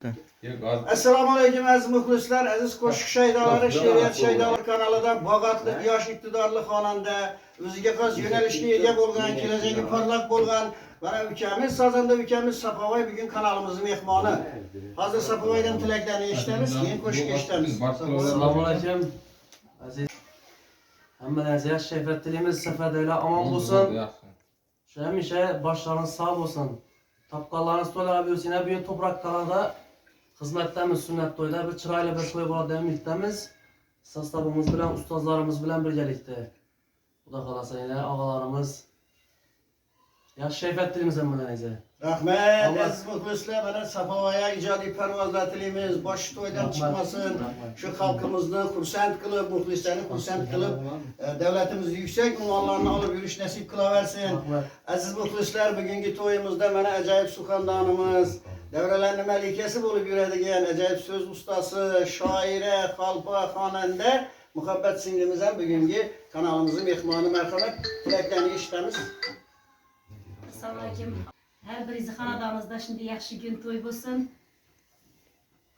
Assalomu alaykum aziz muxlislar, aziz qo'shiq shaydolari, she'riyat shaydolari kanalida Bogatli yosh iqtidorli xonanda, o'ziga xos yo'nalishga ega bo'lgan, kelajagi parlaq bo'lgan mana ukamiz Sazanda ukamiz Safovoy bugun kanalimizning mehmoni. Hozir Safovoydan tilaklarni eshitamiz, keyin qo'shiqqa eshitamiz. Assalomu alaykum aziz hammalarga yaxshi kayfiyat tilaymiz. Safardagilar omon bo'lsin. Shu hamisha boshlariniz sog' bo'lsin. Topganlarınız to'ylarga bo'lsinlar. Bu toprak kanalda xizmatdamiz, sunnat to'yda bir chiroyli bir to'y bo'ladi deb umidamiz. Sostavimiz bilan, ustozlarimiz bilan birgalikda. Xudo xolasa yana og'alarimiz yaxshi kayfiyat tilaymiz hammalarga. Rahmat aziz muxlislar, mana Safovoyga ijodiy parvozlar tilaymiz. Bosh to'ydan chiqmasin. Shu xalqimizni xursand qilib, muxlislarni xursand qilib, davlatimizni yuksak unvonlarni olib yurish nasib qilaversin. Aziz muxlislar, bugungi to'yimizda mana ajoyib suxandonimiz, davralarning malikasi bo'lib yuradigan ajoyib so'z ustasi, shoira, xalpa, xonanda Muhabbat singlimiz ham bugungi kanalimizning mehmoni. Marhamat, tilaklarni eshitamiz. Assalomu alaykum. Her birisi xonadonimizda şimdi yaxshi gün to'y bo'lsin.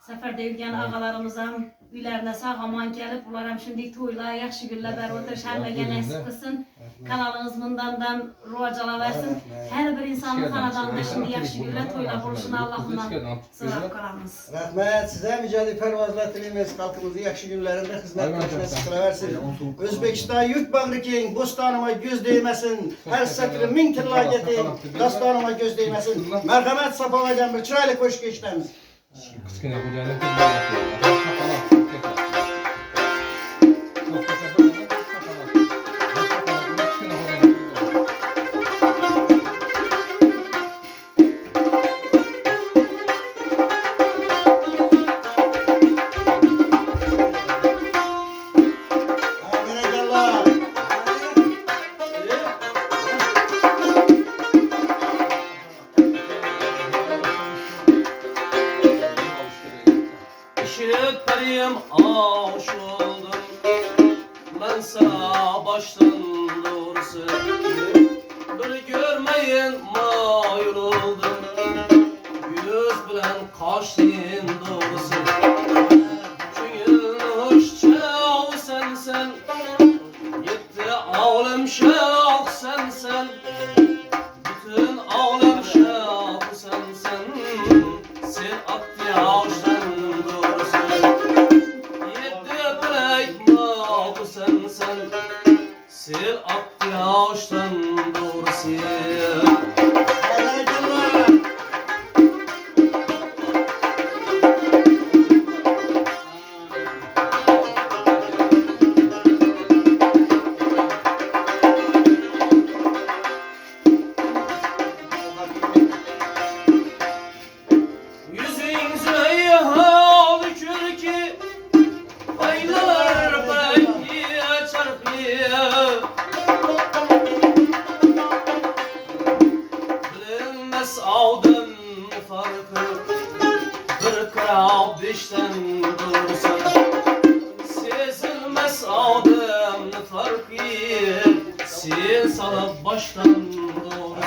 Safarda yurgan og'alarimiz ham uylarına sog' omon kelib, ular ham shunday to'ylar, yaxshi kunlar berib o'tirish hammaga nasib qilsin. Kanalimiz bundan rivojlanaversin. Her bir insonning xonadonida shunday yaxshi kunlar, to'ylar bo'lishini Allohdan so'rab qolamiz. Rahmat, siz ham ijodiy parvozlar tilaymiz. Xalqimizning yaxshi kunlarida xizmat qilish nasib qilaversin. O'zbekiston yurt bag'ri keng, bo'stonima ko'z değmesin. Her satri ming tillarga teng, dostonima ko'z değmesin. Marhamat, Safovoydan bir chiroyli qo'shiq eshitamiz. Kichkina xo'jalik Şirklerim aş oldum, ben sana baştan doğrusu bir görmeyin mayıl oldum, yüz bilen kaçtın doğrusu. Çünkü hoşça sen, yetti ağlım şak sen, bütün ağlım şak sen, sen attı ağaçtan Sel attı ağaçtan doğrusu. Yüzün zeyha dökür ki aynalar belki çarpıyor. Bilinmez aldım farkı, bir kral beşten doğrusu. Sezilmez aldım farkı, sen salıp baştan doğrusu.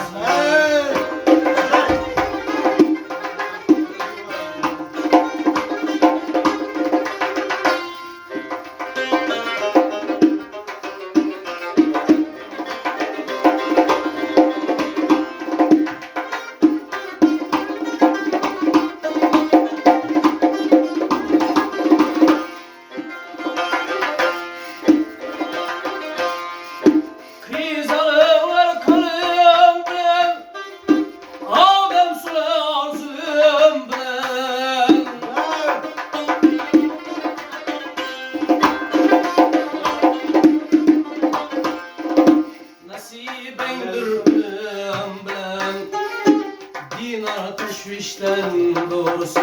Dinar teşvişten doğrusu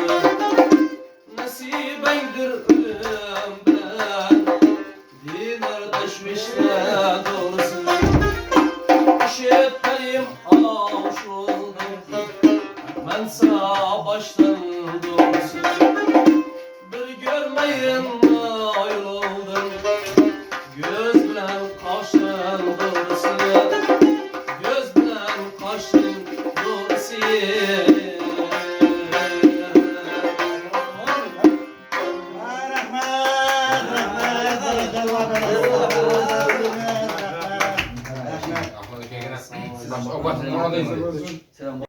nasibendir ölüm ben. Dinar teşvişten doğrusu şirklerim aş oldum, ben sana baştan doğrusu bir görmeyin mayıl oldum, göz bilen kaştan doğrusu. Göz bilen kaştan doğrusu. Rahmet. Siz aşağı bakın.